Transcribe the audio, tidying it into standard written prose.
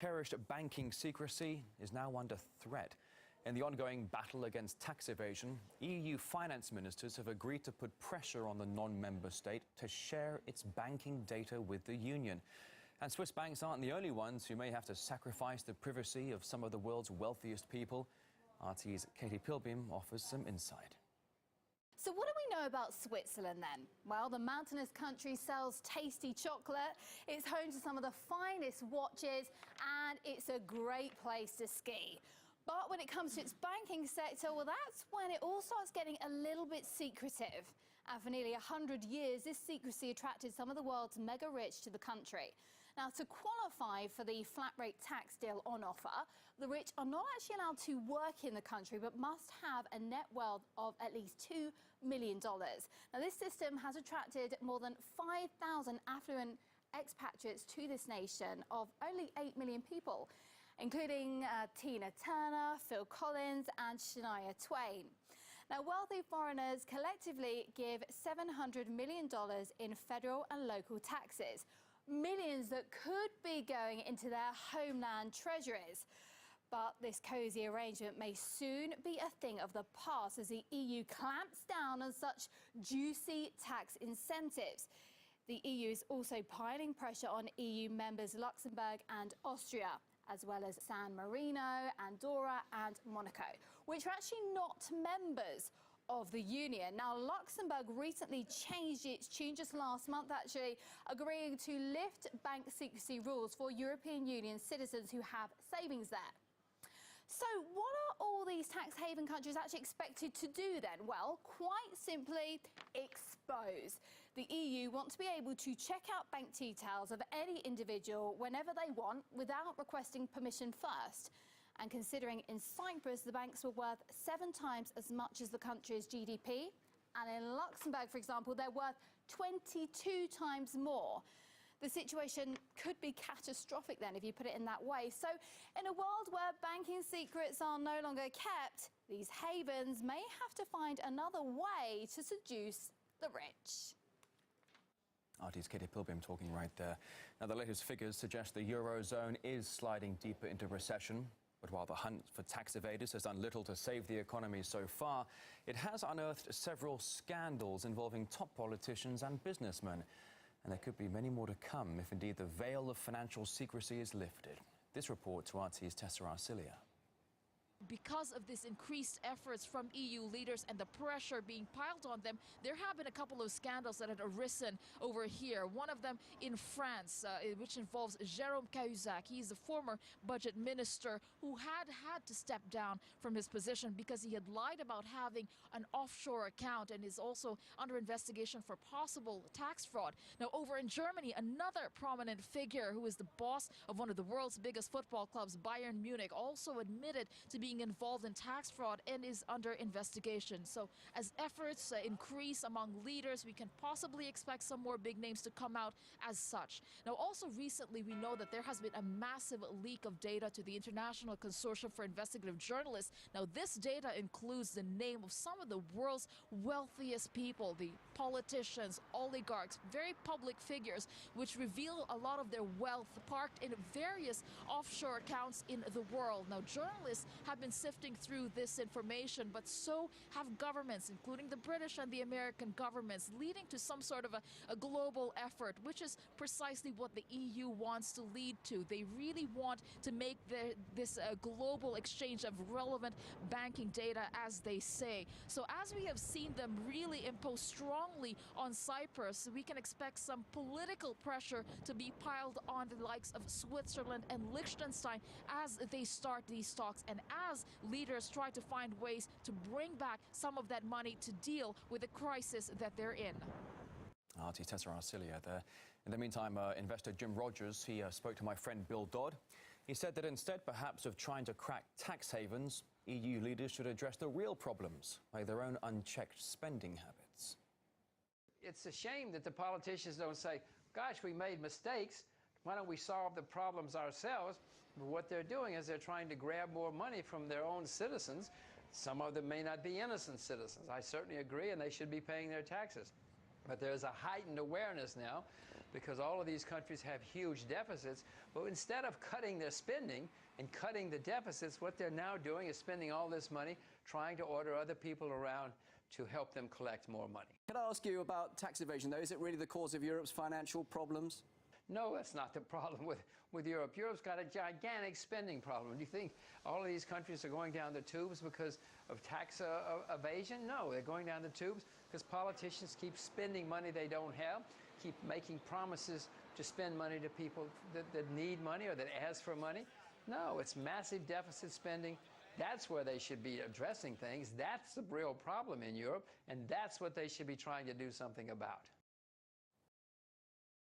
Cherished banking secrecy is now under threat. In the ongoing battle against tax evasion, EU finance ministers have agreed to put pressure on the non-member state to share its banking data with the Union. And Swiss banks aren't the only ones who may have to sacrifice the privacy of some of the world's wealthiest people. RT's Katie Pilbeam offers some insight. So what do we know about Switzerland then? Well, the mountainous country sells tasty chocolate, it's home to some of the finest watches, and it's a great place to ski. But when it comes to its banking sector, well, that's when it all starts getting a little bit secretive. And for nearly 100 years, this secrecy attracted some of the world's mega rich to the country. Now, to qualify for the flat rate tax deal on offer, the rich are not actually allowed to work in the country, but must have a net wealth of at least $2 million. Now, this system has attracted more than 5,000 affluent expatriates to this nation of only 8 million people, including Tina Turner, Phil Collins and Shania Twain. Now, wealthy foreigners collectively give $700 million in federal and local taxes, millions that could be going into their homeland treasuries. But this cosy arrangement may soon be a thing of the past as the EU clamps down on such juicy tax incentives. The EU is also piling pressure on EU members Luxembourg and Austria, as well as San Marino, Andorra and Monaco, which are actually not members of the Union. Now, Luxembourg recently changed its tune just last month, actually, agreeing to lift bank secrecy rules for European Union citizens who have savings there. So what are all these tax haven countries actually expected to do then? Well, quite simply, expose. The EU want to be able to check out bank details of any individual whenever they want without requesting permission first. And considering in Cyprus the banks were worth 7 times as much as the country's GDP, and in Luxembourg, for example, they're worth 22 times more. The situation could be catastrophic then, if you put it in that way. So in a world where banking secrets are no longer kept, these havens may have to find another way to seduce the rich. RT's Katie Pilbeam talking right there. Now, the latest figures suggest the Eurozone is sliding deeper into recession. But while the hunt for tax evaders has done little to save the economy so far, it has unearthed several scandals involving top politicians and businessmen. And there could be many more to come if indeed the veil of financial secrecy is lifted. This report to RT's Tessa Arcilia. Because of this increased efforts from EU leaders and the pressure being piled on them, there have been a couple of scandals that had arisen over here. One of them in France, which involves Jérôme Cahuzac. He's the former budget minister who had to step down from his position because he had lied about having an offshore account and is also under investigation for possible tax fraud. Now, over in Germany, another prominent figure who is the boss of one of the world's biggest football clubs, Bayern Munich, also admitted to being involved in tax fraud and is under investigation. So as efforts increase among leaders, we can possibly expect some more big names to come out as such. Now, also recently, we know that there has been a massive leak of data to the International Consortium for Investigative Journalists. Now, this data includes the name of some of the world's wealthiest people, the politicians, oligarchs, very public figures, which reveal a lot of their wealth parked in various offshore accounts in the world. Now, journalists have been sifting through this information, but so have governments, including the British and the American governments, leading to some sort of a global effort, which is precisely what the EU wants to lead to. They really want to make this global exchange of relevant banking data, as they say. So as we have seen them really impose strongly on Cyprus, we can expect some political pressure to be piled on the likes of Switzerland and Liechtenstein as they start these talks and as leaders try to find ways to bring back some of that money to deal with the crisis that they're in. RT's Tessa Arcilia there. In the meantime, investor Jim Rogers, he spoke to my friend Bill Dodd. He said that instead, perhaps, of trying to crack tax havens, EU leaders should address the real problems, like their own unchecked spending habits. It's a shame that the politicians don't say, gosh, we made mistakes. Why don't we solve the problems ourselves? But what they're doing is they're trying to grab more money from their own citizens. Some of them may not be innocent citizens. I certainly agree, and they should be paying their taxes. But there's a heightened awareness now because all of these countries have huge deficits. But instead of cutting their spending and cutting the deficits, what they're now doing is spending all this money trying to order other people around to help them collect more money. Can I ask you about tax evasion, though? Is it really the cause of Europe's financial problems? No, that's not the problem with Europe. Europe's got a gigantic spending problem. Do you think all of these countries are going down the tubes because of tax evasion? No, they're going down the tubes because politicians keep spending money they don't have, keep making promises to spend money to people that need money or that ask for money. No, it's massive deficit spending. That's where they should be addressing things. That's the real problem in Europe, and that's what they should be trying to do something about.